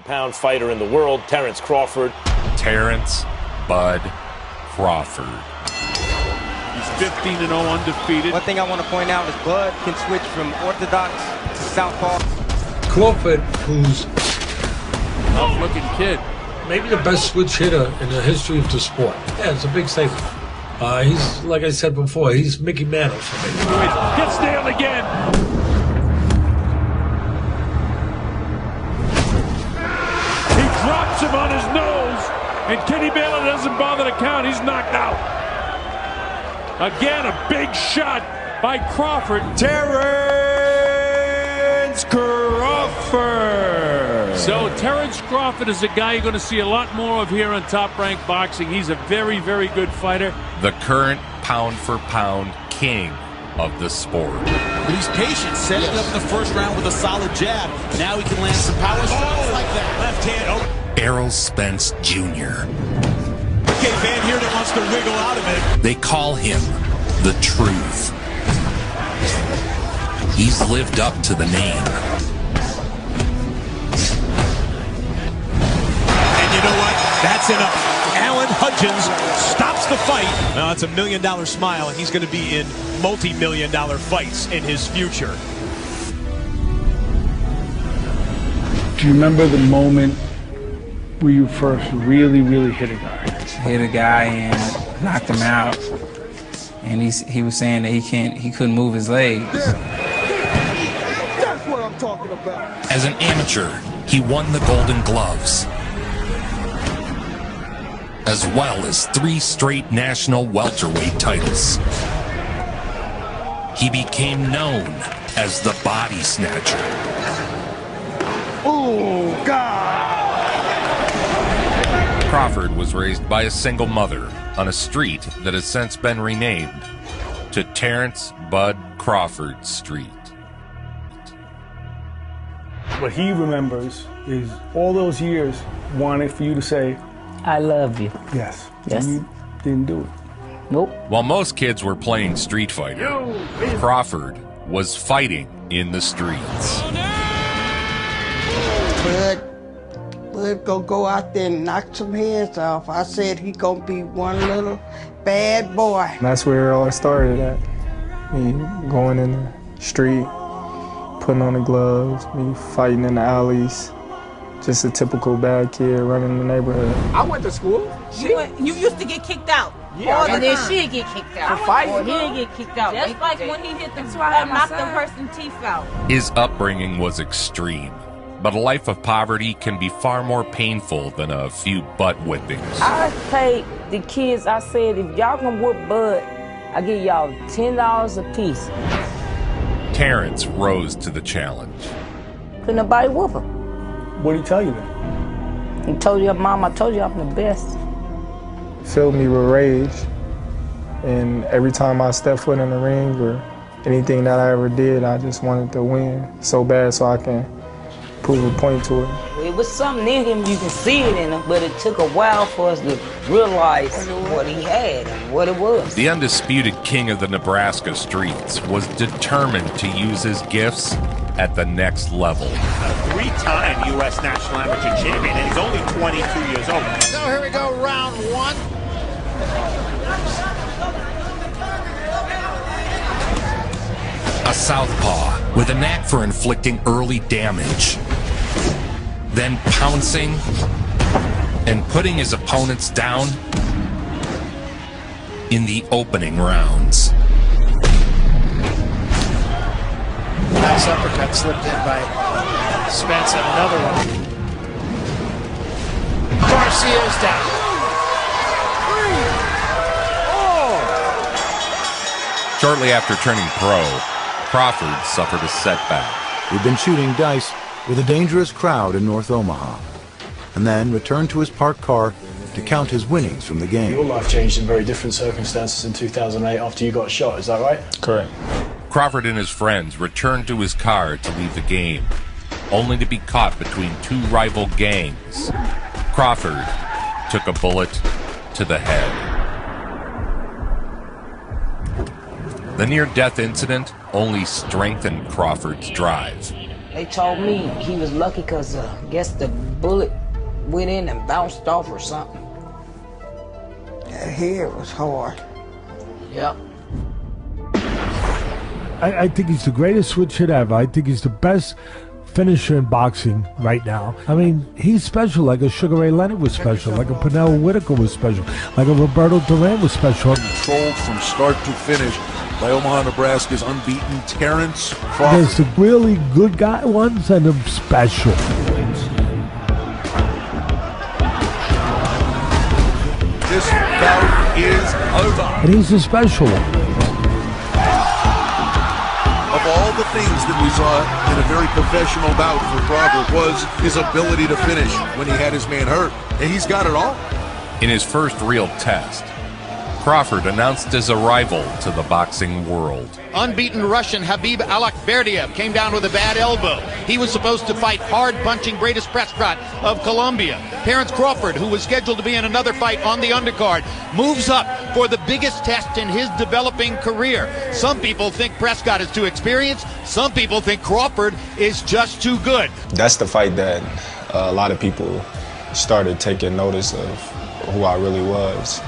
pound fighter in the world, Terence Crawford. Terence Bud Crawford. He's 15-0 undefeated. One thing I want to point out is Bud can switch from orthodox to southpaw. Crawford, who's Tough-looking kid. maybe the best switch hitter in the history of the sport. Yeah, it's a big statement. He's, like I said before, he's Mickey Mantle for me. Gets nailed again. He drops him on his nose, and Kenny Baylor doesn't bother to count. He's knocked out. Again, a big shot by Crawford. Terence Crawford. So Terence Crawford is a guy you're going to see a lot more of here on Top Rank Boxing. He's a very, very good fighter. The current pound-for-pound king of the sport. But he's patient, setting up in the first round with a solid jab. Now he can land some power shots like that. Left hand. Oh. Errol Spence Jr. Okay, Van here that wants to wiggle out of it. They call him the Truth. He's lived up to the name. And you know what? That's enough. Alan Hudgens stops the fight. Now it's $1 million smile, and he's going to be in multi-million-dollar fights in his future. Do you remember the moment where you first really hit a guy? Hit a guy and knocked him out, and he was saying that he couldn't move his legs. That's what I'm talking about. As an amateur, he won the Golden Gloves, as well as 3 straight national welterweight titles. He became known as the Body Snatcher. Oh, God! Crawford was raised by a single mother on a street that has since been renamed to Terence Bud Crawford Street. What he remembers is all those years wanting for you to say, I love you. yes. Yes. And you didn't do it. Nope. While most kids were playing Street Fighter, Crawford was fighting in the streets. Bud gonna go out there and knock some heads off. I said he gonna be one little bad boy. That's where it all started at. Me going in the street, putting on the gloves, me fighting in the alleys. Just a typical bad kid running the neighborhood. I went to school. You used to get kicked out. Yeah, and then she'd get kicked out. For fighting? Or he'd get kicked out. Just like when he hit the knocked the person's teeth out. His upbringing was extreme, but a life of poverty can be far more painful than a few butt whippings. I paid the kids, I said, if y'all can whoop Bud, I give y'all $10 a piece. Terence rose to the challenge. Couldn't nobody whoop him. What did he tell you then? He told your mom, I told you I'm the best. Filled me with rage. And every time I stepped foot in the ring or anything that I ever did, I just wanted to win so bad so I can prove a point to it. It was something in him, you can see it in him, but it took a while for us to realize what he had and what it was. The undisputed king of the Nebraska streets was determined to use his gifts at the next level. A 3-time U.S. National Amateur Champion, and he's only 22 years old. So here we go, round 1. A southpaw with a knack for inflicting early damage, then pouncing and putting his opponents down in the opening rounds. Nice uppercut slipped in by Spence, and another one. Garcia's down. Shortly after turning pro, Crawford suffered a setback. He'd been shooting dice with a dangerous crowd in North Omaha, and then returned to his parked car to count his winnings from the game. Your life changed in very different circumstances in 2008 after you got shot, is that right? Correct. Crawford and his friends returned to his car to leave the game, only to be caught between 2 rival gangs. Crawford took a bullet to the head. The near-death incident only strengthened Crawford's drive, They told me he was lucky because I guess the bullet went in and bounced off or something. Here it was hard. Yep. I think he's the greatest switch hit ever. I think he's the best finisher in boxing right now. I mean, he's special, like a Sugar Ray Leonard was special, like a Pernell Whitaker was special, like a Roberto Duran was special. Controlled from start to finish by Omaha, Nebraska's unbeaten Terence Crawford. There's the really good guy ones and the special. This bout is over. And he's the special one. Of all the things that we saw in a very professional bout for Crawford was his ability to finish when he had his man hurt. And he's got it all. In his first real test, Crawford announced his arrival to the boxing world. Unbeaten Russian Habib Alakberdiev came down with a bad elbow. He was supposed to fight hard-punching Bradis Prescott of Colombia. Terence Crawford, who was scheduled to be in another fight on the undercard, moves up for the biggest test in his developing career. Some people think Prescott is too experienced. Some people think Crawford is just too good. That's the fight that a lot of people started taking notice of who I really was.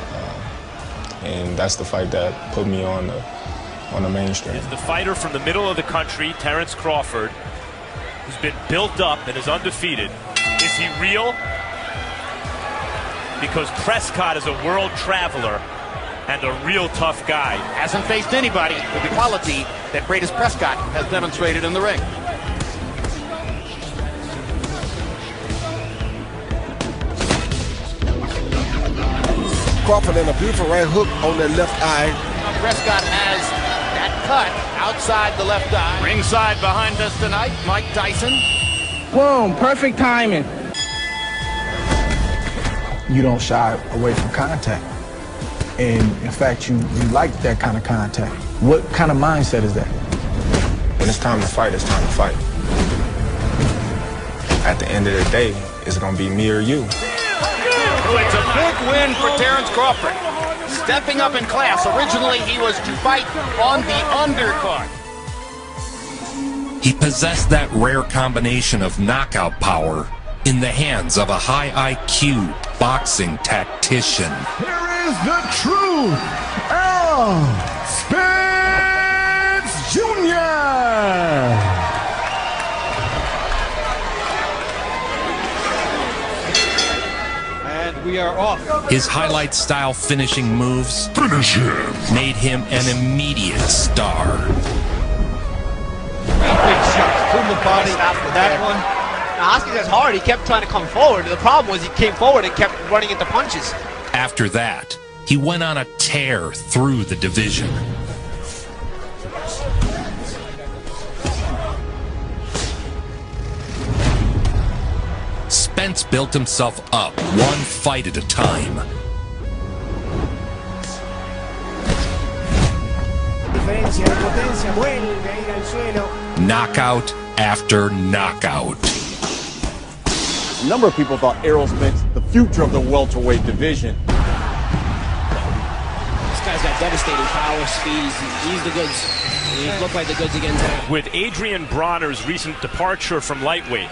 And that's the fight that put me on the mainstream. Is the fighter from the middle of the country, Terence Crawford, who's been built up and is undefeated. Is he real? Because Prescott is a world traveler and a real tough guy. Hasn't faced anybody with the quality that Bradis Prescott has demonstrated in the ring. Crawford and a beautiful right hook on that left eye. Prescott has that cut outside the left eye. Ringside behind us tonight, Mike Tyson. Boom, perfect timing. You don't shy away from contact. And in fact, you like that kind of contact. What kind of mindset is that? When it's time to fight, it's time to fight. At the end of the day, it's going to be me or you. It's a big win for Terence Crawford. Stepping up in class. Originally, he was to fight on the undercard. He possessed that rare combination of knockout power in the hands of a high IQ boxing tactician. Here is the true Errol Spence Jr. We are off. His highlight-style finishing moves made him an immediate star. Big shot to the body. That one. Now, Oscar gets hard. He kept trying to come forward. The problem was he came forward and kept running into punches. After that, he went on a tear through the division. Spence built himself up one fight at a time. Knockout after knockout. A number of people thought Errol Spence the future of the welterweight division. This guy's got devastating power, speed. He's the goods. He looked like the goods again today. With Adrian Bronner's recent departure from lightweight,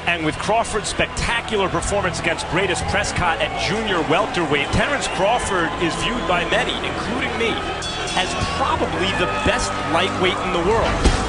and with Crawford's spectacular performance against Bradis Prescott at junior welterweight, Terence Crawford is viewed by many, including me, as probably the best lightweight in the world.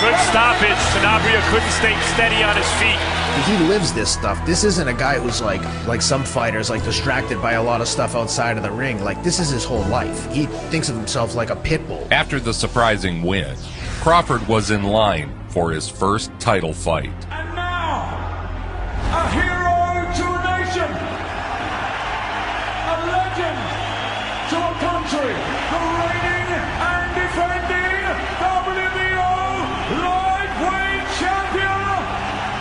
Good stoppage. Sanabria couldn't stay steady on his feet. He lives this stuff. This isn't a guy who's like some fighters, like distracted by a lot of stuff outside of the ring. Like, this is his whole life. He thinks of himself like a pit bull. After the surprising win, Crawford was in line for his first title fight. And now, a hero to a nation, a legend to a country, the reigning and defending WBO lightweight champion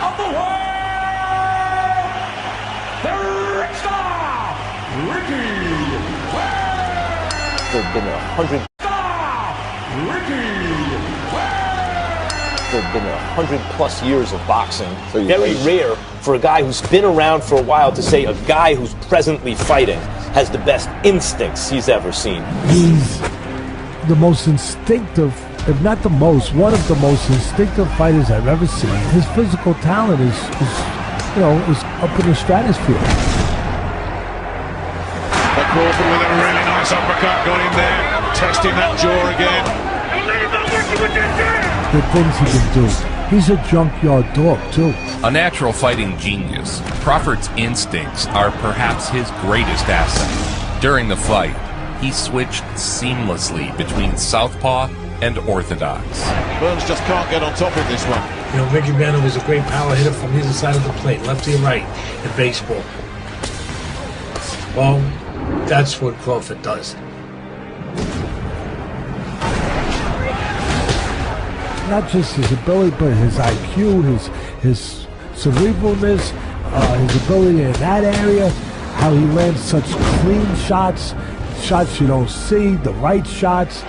of the world, the Ricky Star, Ricky. There have been 100+ years of boxing. Very rare for a guy who's been around for a while to say a guy who's presently fighting has the best instincts he's ever seen. He's the most instinctive, if not the most, one of the most instinctive fighters I've ever seen. His physical talent is up in the stratosphere. Crawford with a really nice uppercut, got him there, testing that jaw again. The things he can do. He's a junkyard dog, too. A natural fighting genius, Crawford's instincts are perhaps his greatest asset. During the fight, he switched seamlessly between southpaw and orthodox. Burns just can't get on top of this one. You know, Mickey Mantle was a great power hitter from either side of the plate, left and right, in baseball. Well, that's what Crawford does. Not just his ability, but his IQ, his cerebralness, his ability in that area, how he lands such clean shots you don't see, the right shots.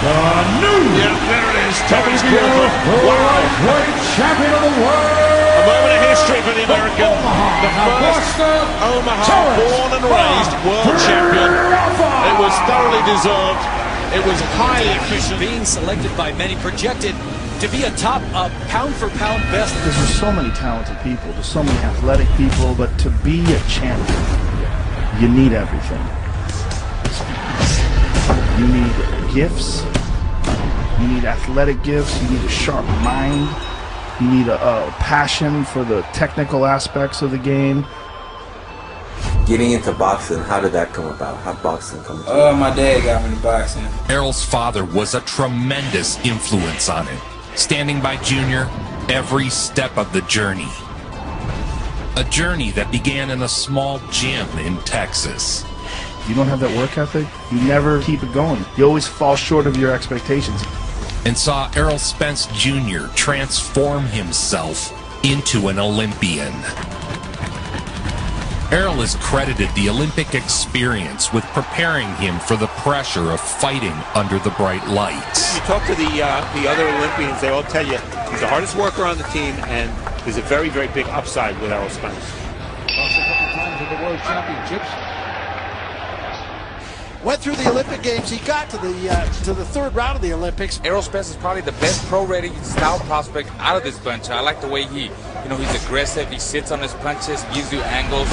Yeah, there it is. Terence Crawford. Welterweight champion of the world. A moment of history for the American. The first Omaha born and raised world champion. It was thoroughly deserved. It was highly efficient. Being selected by many, projected to be a top pound-for-pound best. Because there's so many talented people, there's so many athletic people, but to be a champion, you need everything. You need gifts, you need athletic gifts, you need a sharp mind, you need a passion for the technical aspects of the game. Getting into boxing, how did that come about? How boxing come about? My dad got me into boxing. Errol's father was a tremendous influence on him, standing by Junior every step of the journey. A journey that began in a small gym in Texas. If you don't have that work ethic, you never keep it going. You always fall short of your expectations. And saw Errol Spence Jr. transform himself into an Olympian. Errol has credited the Olympic experience with preparing him for the pressure of fighting under the bright lights. You talk to the other Olympians, they all tell you he's the hardest worker on the team, and there's a very, very big upside with Errol Spence. Lost a couple times at the World Championships. Went through the Olympic Games. He got to the third round of the Olympics. Errol Spence is probably the best pro-ready style prospect out of this bunch. I like the way he's aggressive. He sits on his punches, gives you angles.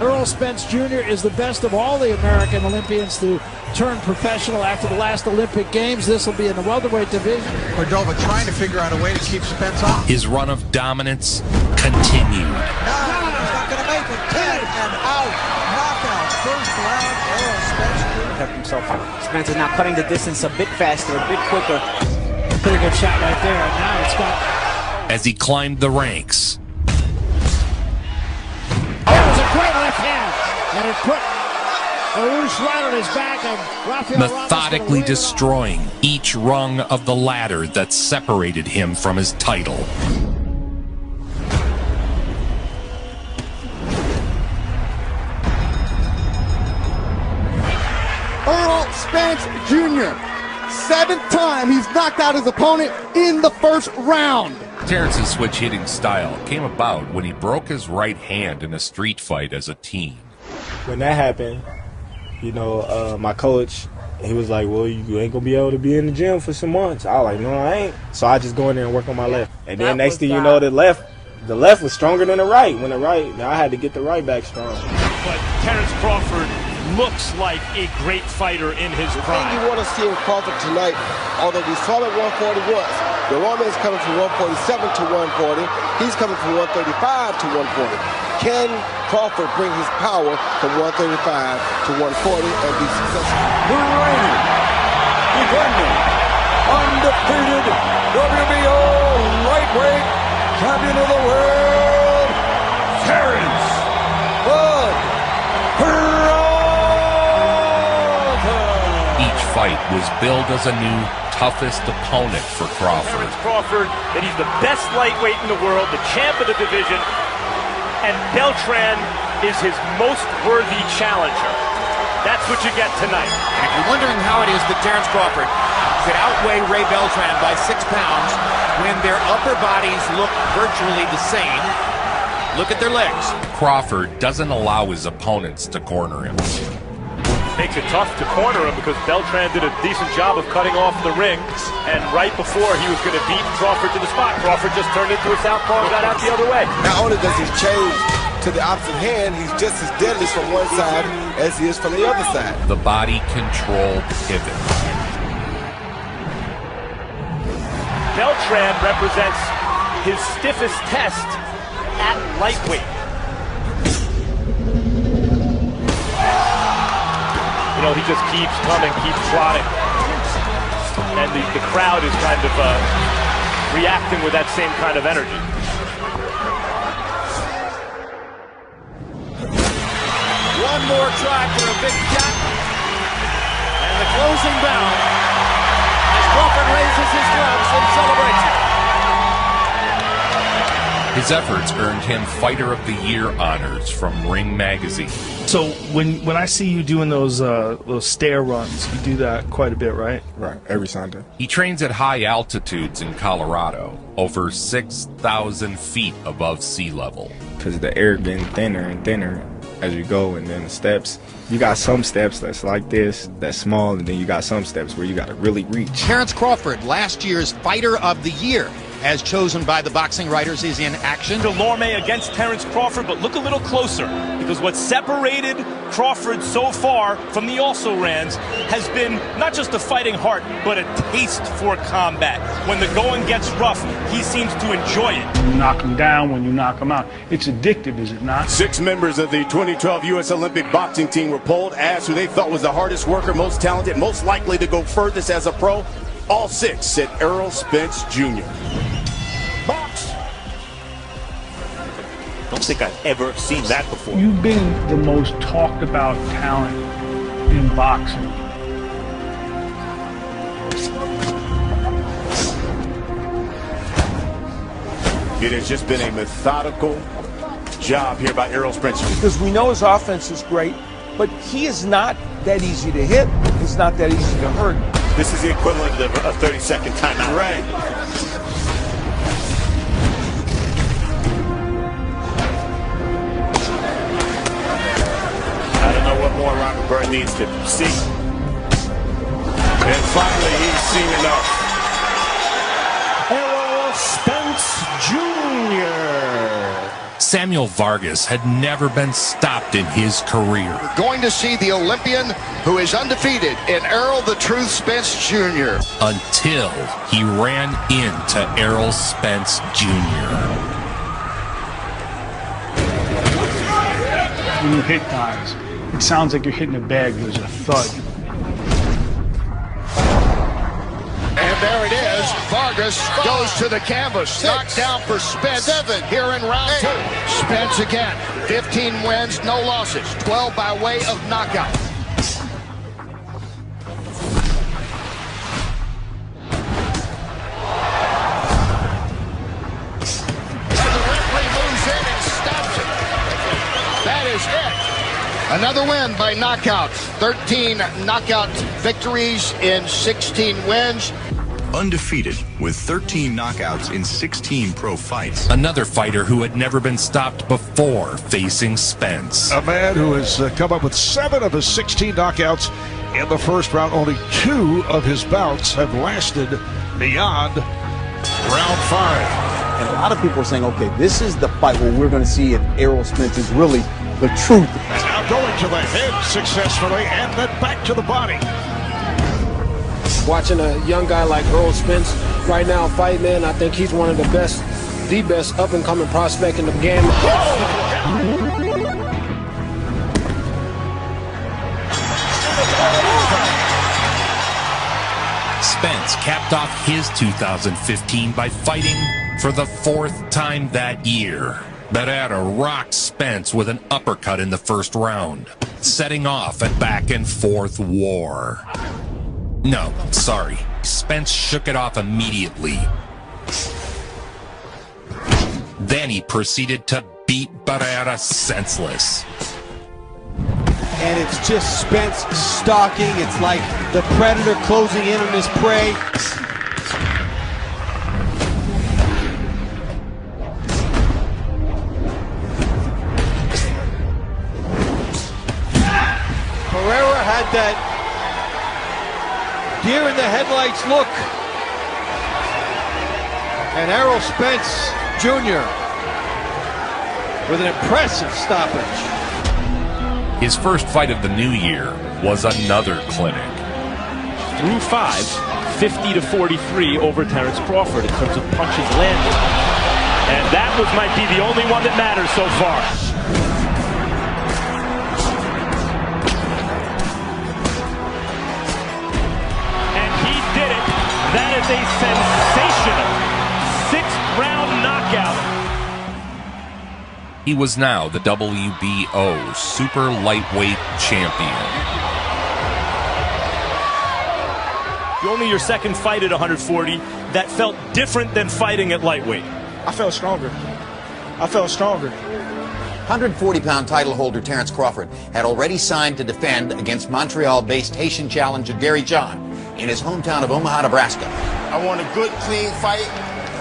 Errol Spence Jr. is the best of all the American Olympians to turn professional after the last Olympic Games. This will be in the welterweight division. Cordova trying to figure out a way to keep Spence off. His run of dominance continued. No, he's not going to make it. 10 and out. Knockout. First round, Errol Spence Jr. Kept himself. Spence is now cutting the distance a bit faster, a bit quicker. Pretty good shot right there. And now it's got. As he climbed the ranks. Great left hand, and it put Arush right on his back, and Rafael methodically destroying each rung of the ladder that separated him from his title. Errol Spence Jr. 7th time he's knocked out his opponent in the first round. Terence's switch-hitting style came about when he broke his right hand in a street fight as a teen. When that happened, my coach, he was like, well, you ain't going to be able to be in the gym for some months. I was like, no, I ain't. So I just go in there and work on my left. And then next thing you know, the left was stronger than the right. When I had to get the right back strong. But Terence Crawford looks like a great fighter in his prime. The thing you want to see in Crawford tonight, although we saw that 140 was, the Roman's coming from 147 to 140. He's coming from 135 to 140. Can Crawford bring his power from 135 to 140 and be successful? The reigning, defending, undefeated WBO lightweight champion of the world, Terence fight was billed as a new toughest opponent for Crawford. Terence Crawford, that he's the best lightweight in the world, the champ of the division, and Beltran is his most worthy challenger. That's what you get tonight. And if you're wondering how it is that Terence Crawford could outweigh Ray Beltran by 6 pounds when their upper bodies look virtually the same, look at their legs. Crawford doesn't allow his opponents to corner him. Makes it tough to corner him because Beltran did a decent job of cutting off the ring, and right before he was going to beat Crawford to the spot, Crawford just turned into a southpaw and got out the other way. Not only does he change to the opposite hand, he's just as deadly from one side as he is from the other side. The body control pivot. Beltran represents his stiffest test at lightweight. You know, he just keeps coming, keeps trotting. And the crowd is kind of reacting with that same kind of energy. One more try for a big shot. And the closing bell as Crawford raises his gloves in celebration. His efforts earned him Fighter of the Year honors from Ring Magazine. So when I see you doing those stair runs, you do that quite a bit, right? Right, every Sunday. He trains at high altitudes in Colorado, over 6,000 feet above sea level. Because the air getting thinner and thinner as you go, and then the steps. You got some steps that's like this, that's small, and then you got some steps where you got to really reach. Terence Crawford, last year's Fighter of the Year, as chosen by the boxing writers, is in action. Delorme against Terence Crawford, but look a little closer, because what separated Crawford so far from the also-rans has been not just a fighting heart, but a taste for combat. When the going gets rough, he seems to enjoy it. When you knock him down, when you knock him out, it's addictive, is it not? 6 members of the 2012 U.S. Olympic boxing team were polled, asked who they thought was the hardest worker, most talented, most likely to go furthest as a pro. All 6 said Errol Spence Jr. Box. Don't think I've ever seen that before. You've been the most talked about talent in boxing. It has just been a methodical job here by Errol Spence. Because we know his offense is great, but he is not that easy to hit. He's not that easy to hurt. This is the equivalent of a 30-second timeout. Right. I don't know what more Robert Byrd needs to see. And finally, he's seen enough. Errol Spence Jr. Samuel Vargas had never been stopped in his career. We're going to see the Olympian who is undefeated in Errol the Truth Spence Jr. Until he ran into Errol Spence Jr. When you hit guys, it sounds like you're hitting a bag. There's a thud. And there it is. Vargas goes to the canvas. Knocked down for Spence here in round 2. Spence again. 15 wins, no losses. 12 by way of knockout. And the referee moves in and stops it. That is it. Another win by knockout. 13 knockout victories in 16 wins. Undefeated with 13 knockouts in 16 pro fights. Another fighter who had never been stopped before facing Spence. A man who has come up with 7 of his 16 knockouts in the first round. Only 2 of his bouts have lasted beyond round 5. And a lot of people are saying, okay, this is the fight where we're going to see if Errol Spence is really the truth. And now going to the head successfully and then back to the body. Watching a young guy like Errol Spence right now fight, man, I think he's one of the best up-and-coming prospect in the game. Spence capped off his 2015 by fighting for the 4th time that year. Berrera rocked Spence with an uppercut in the first round, setting off a back-and-forth war. No, sorry. Spence shook it off immediately. Then he proceeded to beat Barrera senseless. And it's just Spence stalking. It's like the predator closing in on his prey. Pereira had that deer in the headlights look. And Errol Spence Jr. with an impressive stoppage. His first fight of the new year was another clinic. Through 5, 50-43 over Terence Crawford in terms of punches landed. And that might be the only one that matters so far. And he did it. That is a sensational 6th-round knockout. He was now the WBO super lightweight champion. Only your second fight at 140 that felt different than fighting at lightweight. I felt stronger. 140-pound title holder Terence Crawford had already signed to defend against Montreal-based Haitian challenger Gary John in his hometown of Omaha, Nebraska. I want a good, clean fight.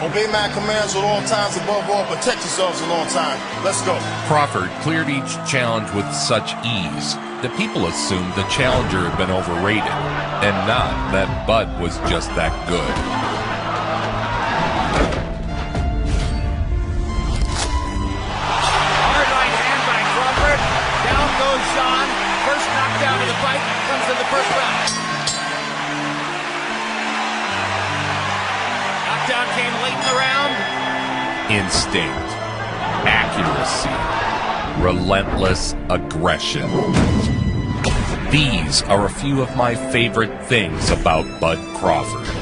Obey my commands at all times, above all, protect yourselves a long time. Let's go. Crawford cleared each challenge with such ease that people assumed the challenger had been overrated, and not that Bud was just that good. Hard right hand by Crawford. Down goes John. First knockdown of the fight comes in the first round. Knockdown came late in the round. Instinct, accuracy, relentless aggression. These are a few of my favorite things about Bud Crawford. And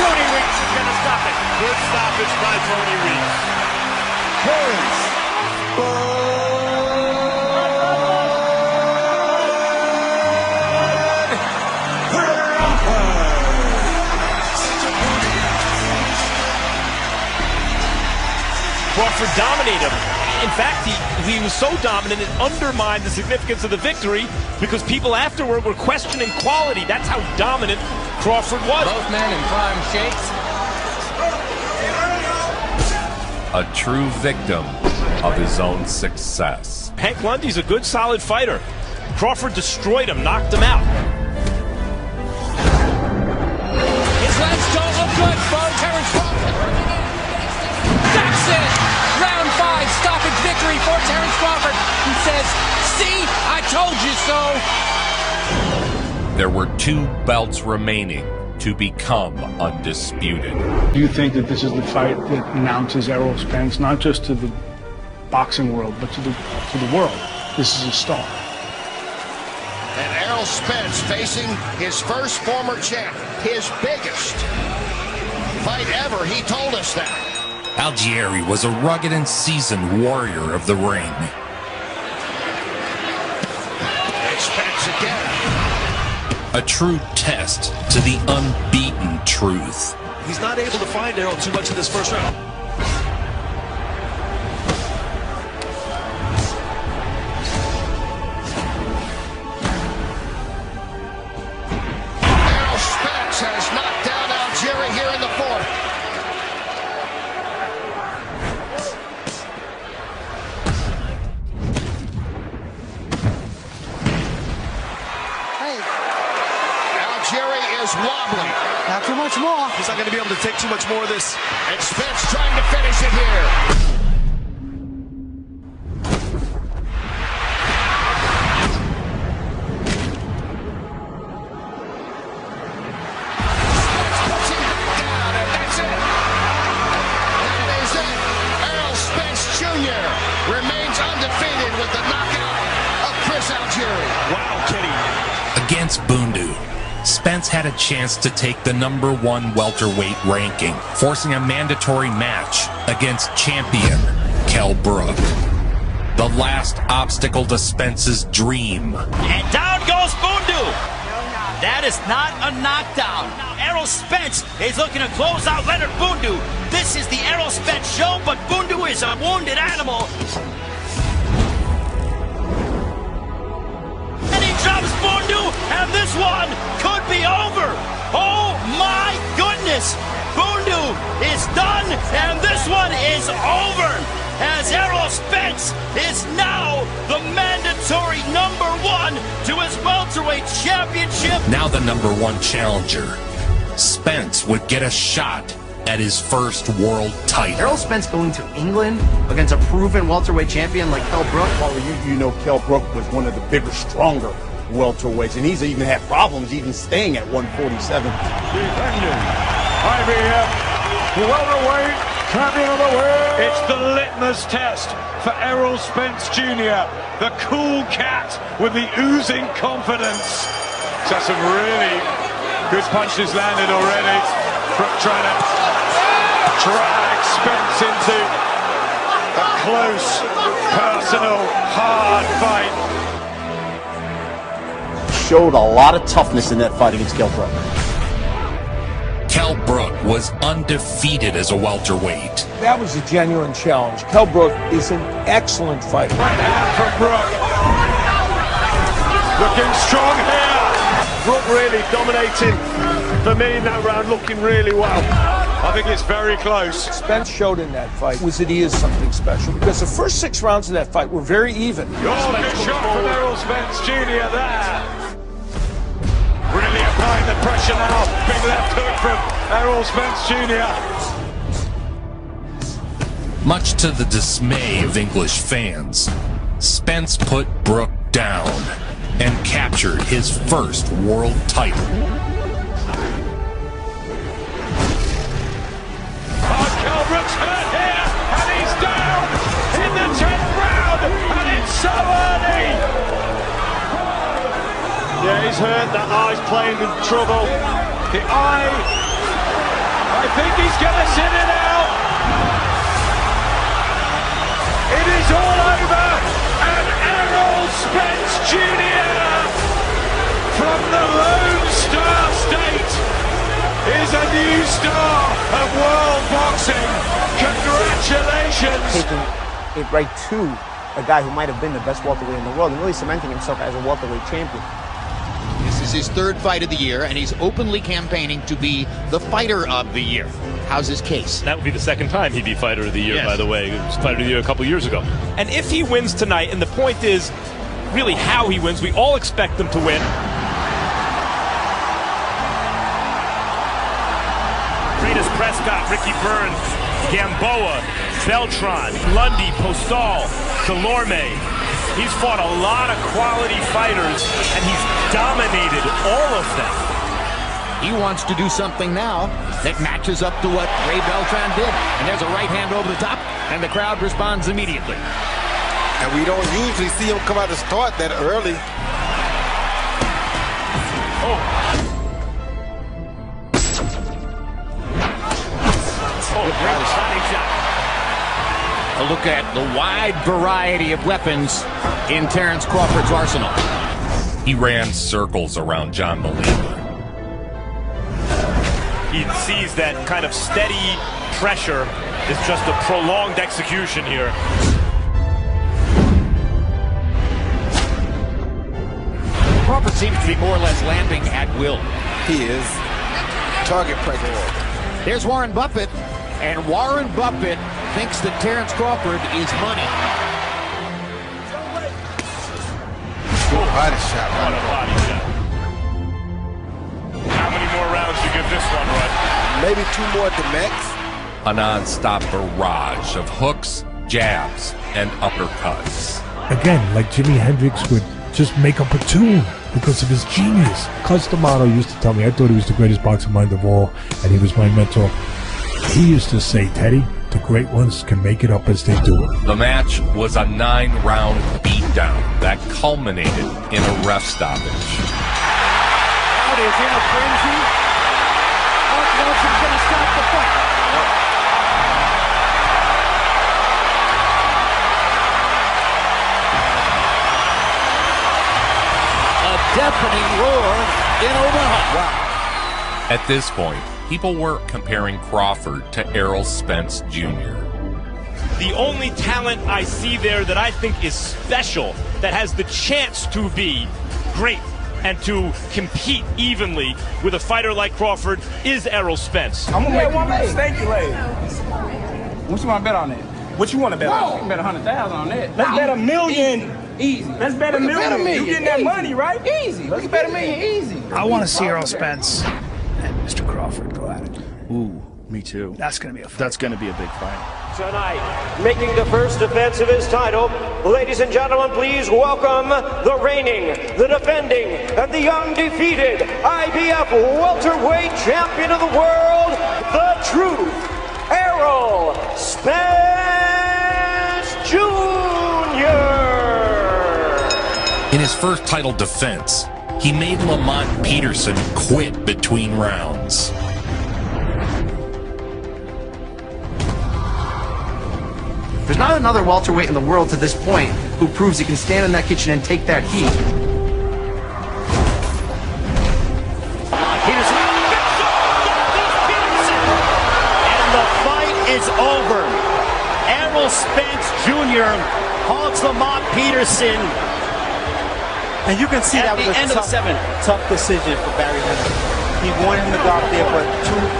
Tony Weeks is going to stop it. Good stoppage by Tony Weeks. Terence. Crawford dominated him. In fact, he was so dominant it undermined the significance of the victory because people afterward were questioning quality. That's how dominant Crawford was. Both men in prime shapes. A true victim of his own success. Hank Lundy's a good, solid fighter. Crawford destroyed him, knocked him out. His legs don't look good for Terence Crawford. That's it! Round 5, stoppage victory for Terence Crawford. He says, see, I told you so. There were 2 belts remaining to become undisputed. Do you think that this is the fight that announces Errol Spence, not just to the boxing world, but to the world? This is a star. And Errol Spence facing his first former champ, his biggest fight ever. He told us that. Algieri was a rugged and seasoned warrior of the ring. And Spence again. A true test to the unbeaten truth. He's not able to find Errol too much in this first round. Errol Spence has knocked down Algieri here in the 4th. Algieri is wobbly. Not too much more. He's not going to be able to take too much more of this. And Spence trying to finish it here. Remains undefeated with the knockout of Chris Algieri. Wow, Kenny. Against Bundu, Spence had a chance to take the #1 welterweight ranking, forcing a mandatory match against champion Kell Brook. The last obstacle to Spence's dream. And down goes Bundu. That is not a knockdown. Now Errol Spence is looking to close out Leonard Bundu. This is the Errol Spence show, but Bundu is a wounded animal. And he drops Bundu, and this one could be over. Oh my goodness. Bundu is done, and this one is over. As Errol Spence is now the mandatory #1 to his welterweight championship. Now the #1 challenger, Spence would get a shot at his first world title. Errol Spence going to England against a proven welterweight champion like Kell Brook. Well, you know Kell Brook was one of the bigger, stronger welterweights, and he's even had problems even staying at 147. Defending IBF welterweight champion of the world. It's the litmus test for Errol Spence Jr., the cool cat with the oozing confidence. Got some really good punches landed already. Trying to drag Spence into a close, personal, hard fight. Showed a lot of toughness in that fight against Kell Brook. Kell Brook was undefeated as a welterweight. That was a genuine challenge. Kell Brook is an excellent fighter. Right hand from Brook. Looking strong here. Brook really dominating for me in that round, looking really well. I think it's very close. Spence showed in that fight was that he is something special because the first 6 rounds of that fight were very even. Oh, good shot from Errol Spence Jr. there. Really applying the pressure now. Big left hook from Errol Spence Jr. Much to the dismay of English fans, Spence put Brook down and captured his first world title. Kell Brook's hurt here, and he's down in the 10th round, and it's so early. Yeah, he's hurt. That eye's playing in trouble. The eye, I think he's going to sit it out. It is all over, and Errol Spence Jr. from the Lone Star State is a new star of world boxing. Congratulations! Taking it right to a guy who might have been the best welterweight in the world and really cementing himself as a welterweight champion. This is his 3rd fight of the year, and he's openly campaigning to be the fighter of the year. How's his case? That would be the 2nd time he'd be fighter of the year, by the way. He was fighter of the year a couple years ago. And if he wins tonight, and the point is really how he wins, we all expect him to win. Greatest Prescott, Ricky Burns, Gamboa, Beltran, Lundy, Postal, Delorme. He's fought a lot of quality fighters, and he's dominated all of them. He wants to do something now that matches up to what Ray Beltran did. And there's a right hand over the top, and the crowd responds immediately. And we don't usually see him come out to start that early. Great body shot. A look at the wide variety of weapons in Terence Crawford's arsenal. He ran circles around John Molina. He sees that kind of steady pressure is just a prolonged execution here. Crawford seems to be more or less landing at will. He is. Target practice. There's Warren Buffett, and Warren Buffett thinks that Terence Crawford is money. Good body shot. What a body shot. How many more rounds do you give this one, Rod? Maybe 2 more at the max. A non-stop barrage of hooks, jabs, and uppercuts. Again, like Jimi Hendrix would just make up a tune because of his genius. Cus D'Amato used to tell me I thought he was the greatest boxing mind of all, and he was my mentor. He used to say, Teddy, the great ones can make it up as they do it. The match was a 9-round beatdown that culminated in a ref stoppage. Crowd is in a frenzy. Mark Nelson's going to stop the fight. A deafening roar in Omaha. Wow. At this point, people were comparing Crawford to Errol Spence Jr. The only talent I see there that I think is special, that has the chance to be great and to compete evenly with a fighter like Crawford, is Errol Spence. I'm gonna make one leg. Thank you, lady. What you want to bet on that? What you want to bet on? You can bet 100,000 on that. Let's bet $1 million. Easy. Let's bet $1 million. You getting that money, right? Easy. Let's bet $1 million. Easy. I want to see Errol Spence and Mr. Crawford go at it. Ooh, me too. That's going to be a fight. That's going to be a big fight. Tonight, making the first defense of his title, ladies and gentlemen, please welcome the reigning, the defending, and the undefeated IBF welterweight champion of the world, the truth, Errol Spence Jr. In his first title defense, he made Lamont Peterson quit between rounds. There's not another welterweight in the world to this point who proves he can stand in that kitchen and take that heat. And the fight is over. Errol Spence Jr. halts Lamont Peterson. And you can see that was a tough decision for Barry Leonard. He wanted him to go out there, but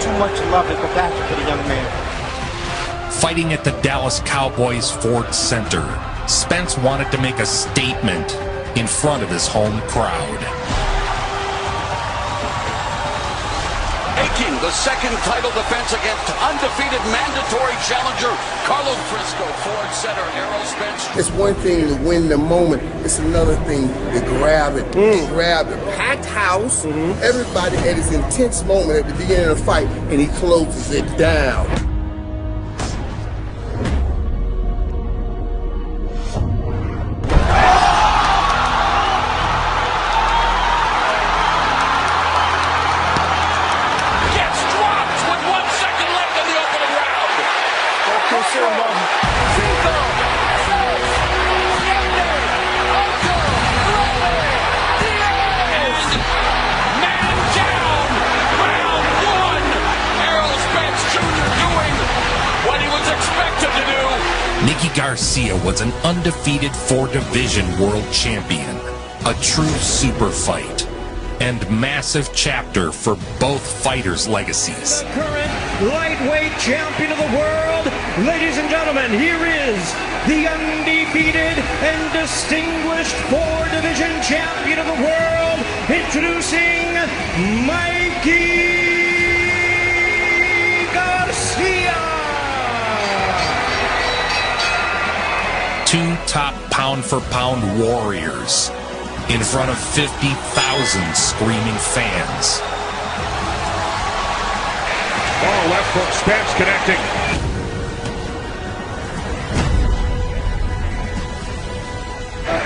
too much love and compassion for the young man. Fighting at the Dallas Cowboys Ford Center, Spence wanted to make a statement in front of his home crowd. Making the second title defense against undefeated mandatory challenger Carlos Frisco, Ford Center, Errol Spence. It's one thing to win the moment. It's another thing to grab it. Grab the packed house. Everybody at his intense moment at the beginning of the fight, and he closes it down. Garcia was an undefeated 4-division world champion, a true super fight, and massive chapter for both fighters' legacies. The current lightweight champion of the world, ladies and gentlemen, here is the undefeated and distinguished 4-division champion of the world, introducing Mikey Garcia. Two top pound-for-pound warriors in front of 50,000 screaming fans. Oh, left hook, Spence connecting.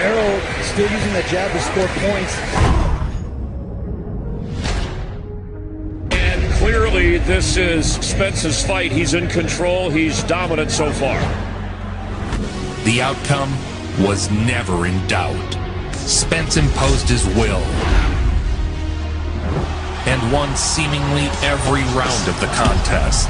Errol still using the jab to score points. And clearly this is Spence's fight. He's in control. He's dominant so far. The outcome was never in doubt. Spence imposed his will and won seemingly every round of the contest.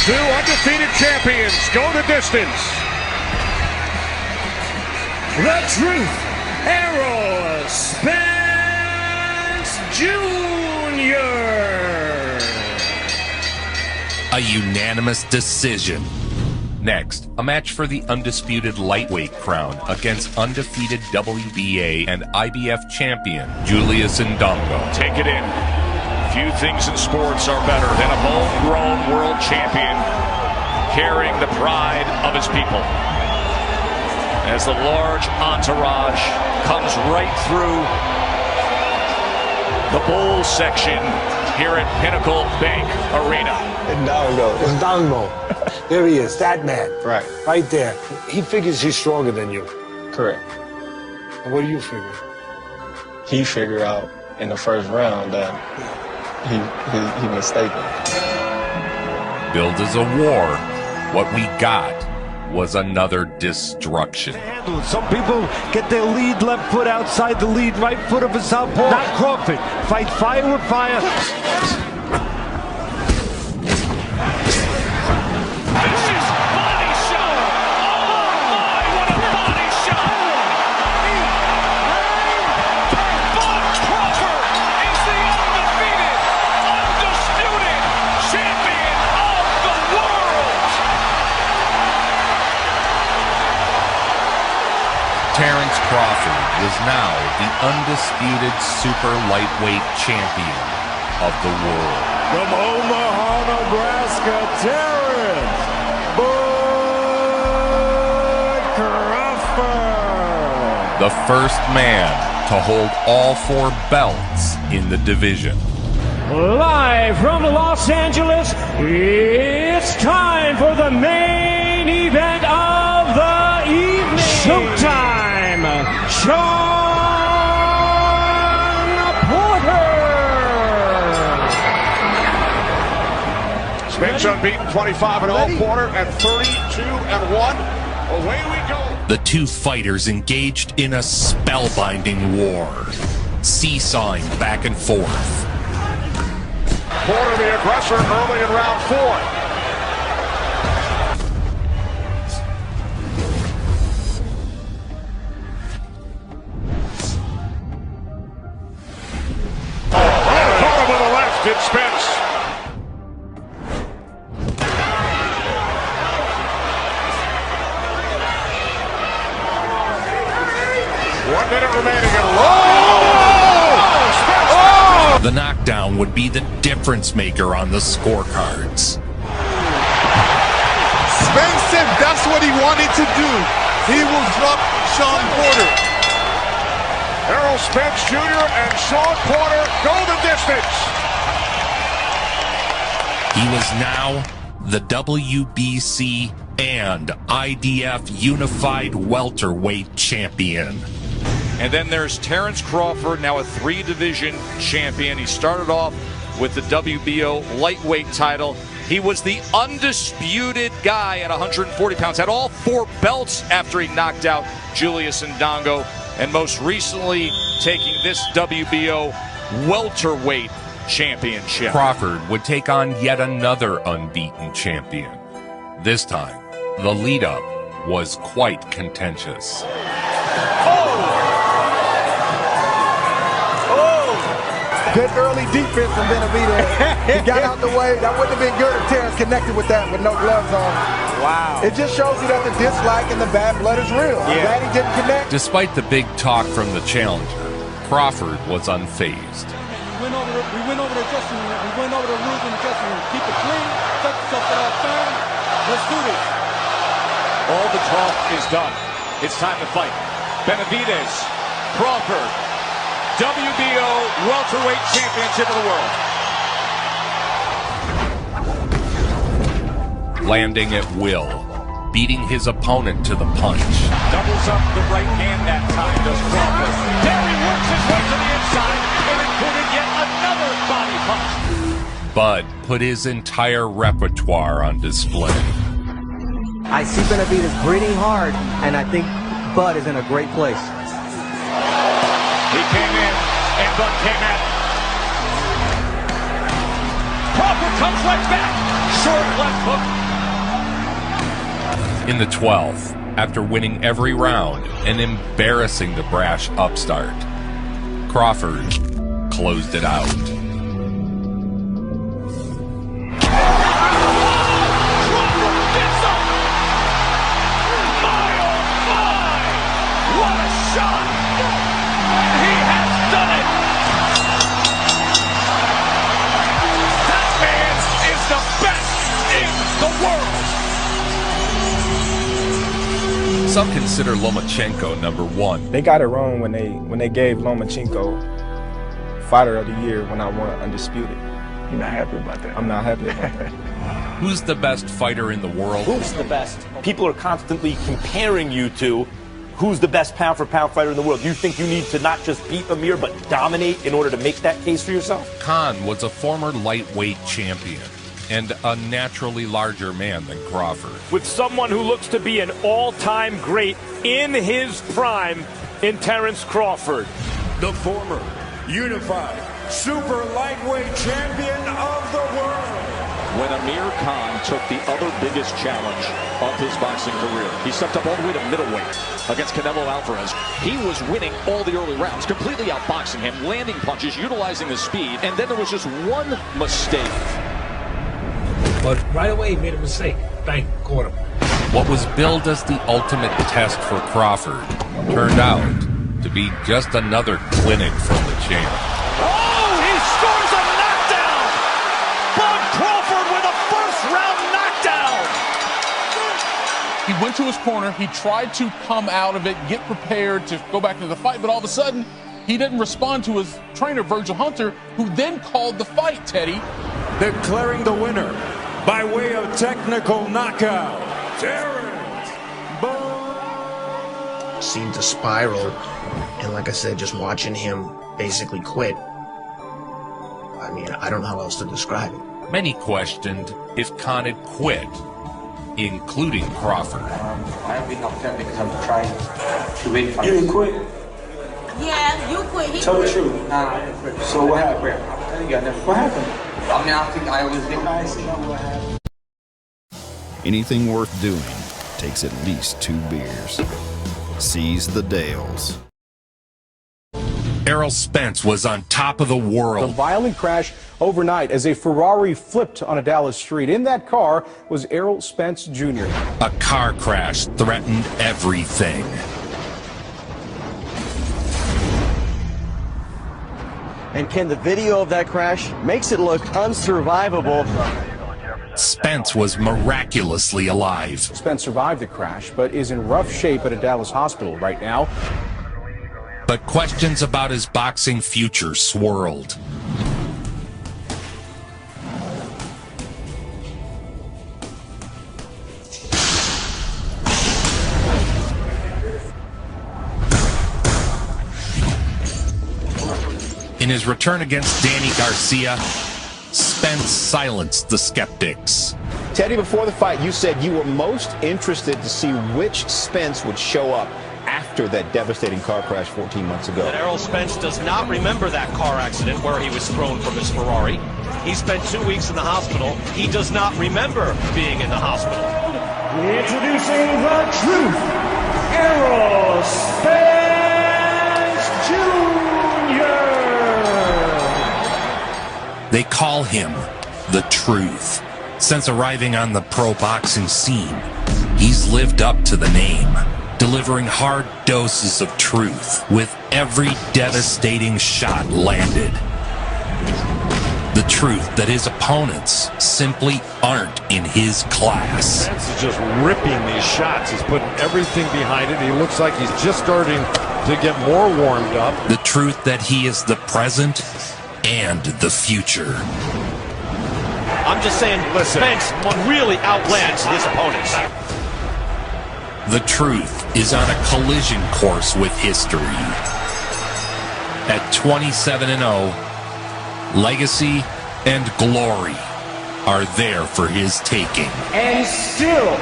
Two undefeated champions go the distance. The truth, Errol Spence Jr. A unanimous decision. Next, a match for the undisputed lightweight crown against undefeated WBA and IBF champion Julius Ndongo. Take it in. Few things in sports are better than a homegrown world champion carrying the pride of his people. As the large entourage comes right through the bowl section here at Pinnacle Bank Arena. Ndongo. There he is, that man. Right there. He figures he's stronger than you. Correct. And what do you figure? He figured out in the first round that he mistaken. Billed as a war, what we got was another destruction. Some people get their lead left foot outside the lead right foot of a southpaw. Not Crawford. Fight fire with fire. Terence Crawford is now the undisputed super lightweight champion of the world. From Omaha, Nebraska, Terence Crawford. The first man to hold all 4 belts in the division. Live from Los Angeles, it's time for the main event of the evening. Showtime! Sean Porter! Spence unbeaten, 25-0 Porter, and 32-1. Away we go. The two fighters engaged in a spellbinding war, seesawing back and forth. Porter the aggressor early in round 4. Did Spence. 1 minute remaining and low. The knockdown would be the difference maker on the scorecards. Spence said that's what he wanted to do. He will drop Sean Porter. Errol Spence Jr. and Sean Porter go the distance. He was now the WBC and IDF Unified Welterweight Champion. And then there's Terence Crawford, now a 3-division champion. He started off with the WBO lightweight title. He was the undisputed guy at 140 pounds, had all 4 belts after he knocked out Julius Ndongo, and most recently taking this WBO welterweight championship. Crawford would take on yet another unbeaten champion. This time, the lead-up was quite contentious. Good early defense from Benavidez. He got out the way. That wouldn't have been good if Terence connected with that with no gloves on. Wow. It just shows you that the dislike and the bad blood is real. I'm glad he didn't connect. Despite the big talk from the challenger, Crawford was unfazed. We went over the dressing room. We went over the rules in the dressing room. Keep it clean. Touch yourself with our fan. Let's do this. All the talk is done. It's time to fight. Benavidez, Crawford, WBO welterweight championship of the world. Landing at will, beating his opponent to the punch. Doubles up the right hand that time, does Crawford. There he works his way to the inside and included yet another body punch. Bud put his entire repertoire on display. I see Benavidez breathing hard, and I think Bud is in a great place. He came in, and Bud came at him. Crawford comes right back. Short left hook. In the 12th, after winning every round and embarrassing the brash upstart, Crawford closed it out. Some consider Lomachenko number 1. They got it wrong when they gave Lomachenko Fighter of the Year when I won Undisputed. You're not happy about that? I'm not happy about that. Who's the best fighter in the world? Who's the best? People are constantly comparing you to who's the best pound-for-pound fighter in the world. You think you need to not just beat Amir, but dominate in order to make that case for yourself? Khan was a former lightweight champion. and a naturally larger man than Crawford. With someone who looks to be an all-time great in his prime in Terence Crawford. The former unified super lightweight champion of the world. When Amir Khan took the other biggest challenge of his boxing career, he stepped up all the way to middleweight against Canelo Alvarez. He was winning all the early rounds, completely outboxing him, landing punches, utilizing his speed, and then there was just one mistake. But right away he made a mistake. Bang, caught him. What was billed as the ultimate test for Crawford turned out to be just another clinic from the champ. Oh, he scores a knockdown! Bud Crawford with a first-round knockdown! He went to his corner, he tried to come out of it, get prepared to go back into the fight, but all of a sudden, he didn't respond to his trainer, Virgil Hunter, who then called the fight, Teddy. Declaring the winner by way of technical knockout, Terence. Seemed to spiral, and like I said, just watching him basically quit. I mean, I don't know how else to describe it. Many questioned if Khan had quit, including Crawford. I've been upset because I'm trying to win fights. You didn't quit? Yeah, you quit. He Tell quit. the truth. Nah, I didn't quit. So what happened? I tell you, I never. What happened? I mean, I think I always get I see what happened. Anything worth doing takes at least 2 beers. Seize the Dales. Errol Spence was on top of the A world. violent crash overnight as a Ferrari flipped on a Dallas street. In that car was Errol Spence Jr. A car crash threatened everything. And Ken, the video of that crash makes it look unsurvivable. Spence was miraculously alive. Spence survived the crash, but is in rough shape at a Dallas hospital right now. But questions about his boxing future swirled. In his return against Danny Garcia, Spence silenced the skeptics. Teddy, before the fight, you said you were most interested to see which Spence would show up after that devastating car crash 14 months ago. And Errol Spence does not remember that car accident where he was thrown from his Ferrari. He spent 2 weeks in the hospital. He does not remember being in the hospital. Introducing the truth, Errol Spence Jr. They call him the Truth. Since arriving on the pro boxing scene, he's lived up to the name, delivering hard doses of truth with every devastating shot landed. The truth that his opponents simply aren't in his class. Spence is just ripping these shots. He's putting everything behind it. He looks like he's just starting to get more warmed up. The truth that he is the present and the future. I'm just saying, Spence really outlands his opponents. The Truth is on a collision course with history. At 27-0, legacy and glory are there for his taking. And still,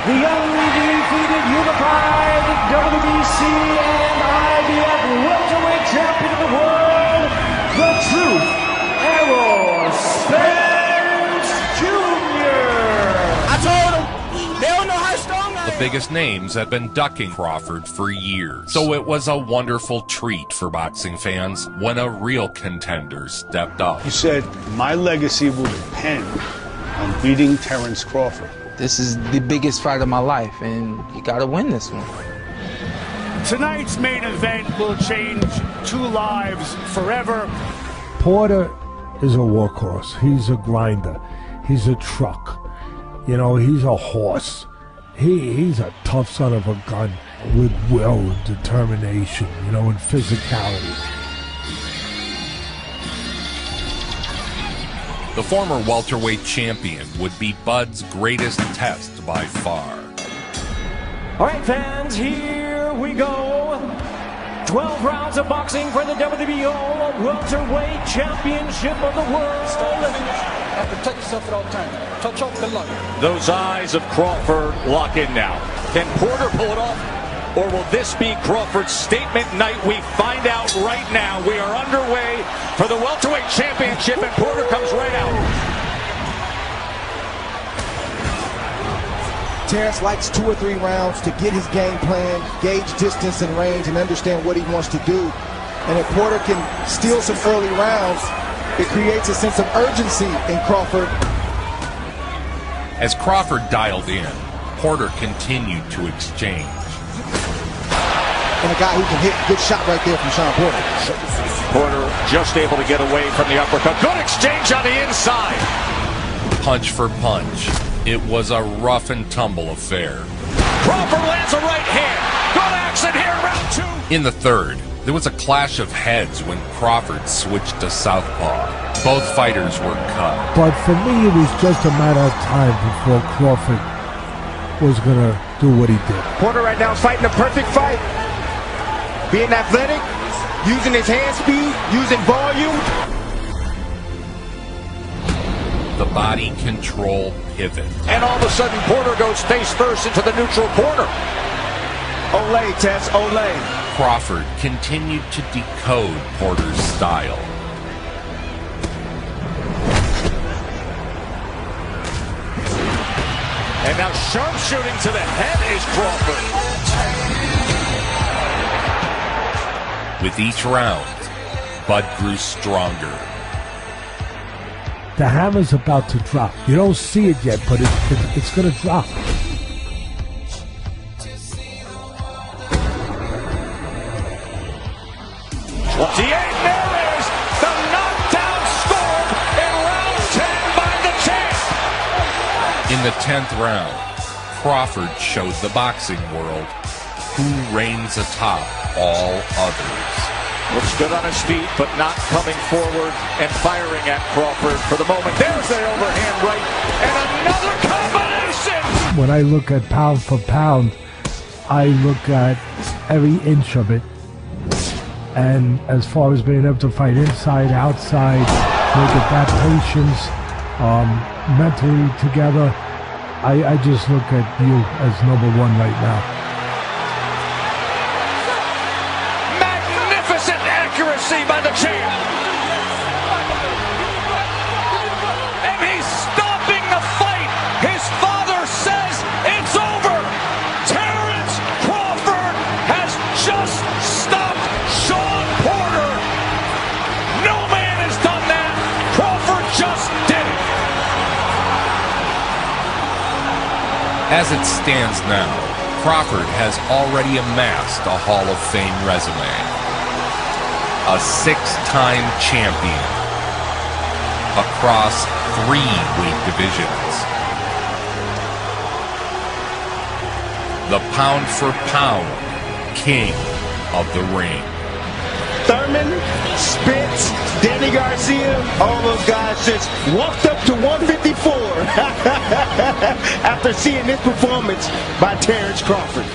the undefeated unified WBC and IBF welterweight champion of the world, the Truth, Errol Spence Jr. I told them, they don't know how strong I am. The biggest names had been ducking Crawford for years, so it was a wonderful treat for boxing fans when a real contender stepped up. He said, my legacy will depend on beating Terence Crawford. This is the biggest fight of my life, and you gotta win this one. Tonight's main event will change 2 lives forever. Porter is a workhorse. He's a grinder. He's a truck. You know, he's a horse. He's a tough son of a gun with will and determination, you know, and physicality. The former welterweight champion would be Bud's greatest test by far. All right, fans, here we go. 12 rounds of boxing for the WBO Welterweight Championship of the World. and protect yourself at all times. Touch off, good luck. Those eyes of Crawford lock in now. Can Porter pull it off? Or will this be Crawford's statement night? We find out right now. We are underway for the Welterweight Championship, and Porter comes right out. Terence likes 2 or 3 rounds to get his game plan, gauge distance and range, and understand what he wants to do. And if Porter can steal some early rounds, it creates a sense of urgency in Crawford. As Crawford dialed in, Porter continued to exchange. And a guy who can hit, good shot right there from Sean Porter. Porter just able to get away from the uppercut. Good exchange on the inside. Punch for punch. It was a rough and tumble affair. Crawford lands a right hand. Good action here in round 2. In the third, there was a clash of heads when Crawford switched to southpaw. Both fighters were cut. But for me, it was just a matter of time before Crawford was going to do what he did. Porter right now is fighting a perfect fight. Being athletic, using his hand speed, using volume. The body control pivot. And all of a sudden, Porter goes face first into the neutral corner. Olay, Tess, olay. Crawford continued to decode Porter's style. And now sharpshooting to the head is Crawford. With each round, Bud grew stronger. The hammer's about to drop. You don't see it yet, but it's going to drop. There is the knockdown scored in round 10 by the champ. In the 10th round, Crawford showed the boxing world who reigns atop all others. Looks good on his feet, but not coming forward and firing at Crawford for the moment. There's the overhand right, and another combination! When I look at pound for pound, I look at every inch of it. And as far as being able to fight inside, outside, look at that patience, mentally together, I just look at you as number 1 right now. By the champ. And he's stopping the fight. His father says it's over. Terence Crawford has just stopped Sean Porter. No man has done that. Crawford just did it. As it stands now, Crawford has already amassed a Hall of Fame resume. A 6-time champion across 3 weight divisions. The pound-for-pound king of the ring. Thurman, Spence, Danny Garcia, all those guys just walked up to 154 after seeing this performance by Terence Crawford.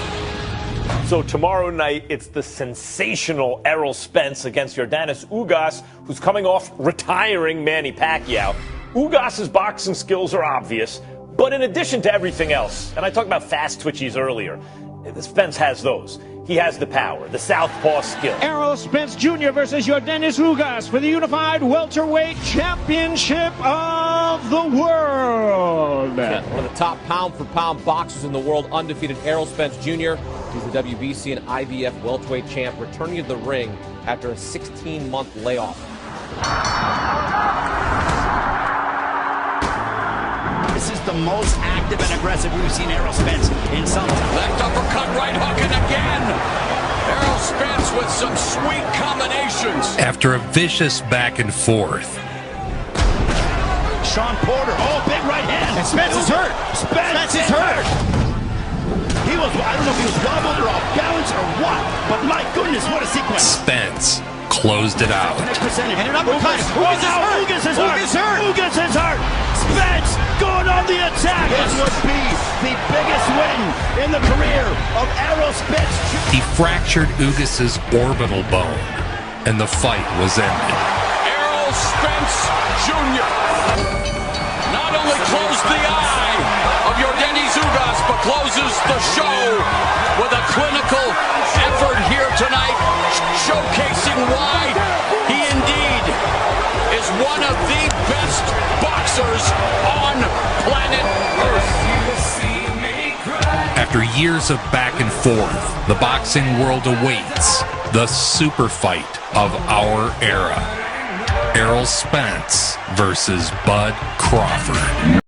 So tomorrow night, it's the sensational Errol Spence against Yordenis Ugas, who's coming off retiring Manny Pacquiao. Ugas's boxing skills are obvious, but in addition to everything else, and I talked about fast twitchies earlier, Spence has those. He has the power, the southpaw skill. Errol Spence Jr. versus Yordenis Ugas for the unified welterweight championship of the world. Yeah, one of the top pound-for-pound boxers in the world, undefeated Errol Spence Jr. He's the WBC and IBF welterweight champ, returning to the ring after a 16-month layoff. This is the most active and aggressive we've seen Errol Spence in some time. Left uppercut, right hook, and again. Errol Spence with some sweet combinations. After a vicious back and forth. Sean Porter, big right hand. And Spence is hurt. Spence is hurt. He was, I don't know if he was wobbled or off balance or what, but my goodness, what a sequence. Spence closed it out. And an uppercut. Ugas is hurt. Ugas is hurt. Spence going on the attack. This would be the biggest win in the career of Errol Spence. He fractured Ugas's orbital bone, and the fight was ended. Errol Spence Jr. not only closed the eye of your Denny Zugas, but closes the show with a clinical effort here tonight, showcasing why he indeed is one of the best boxers on planet Earth. After years of back and forth, the boxing world awaits the super fight of our era. Errol Spence versus Bud Crawford.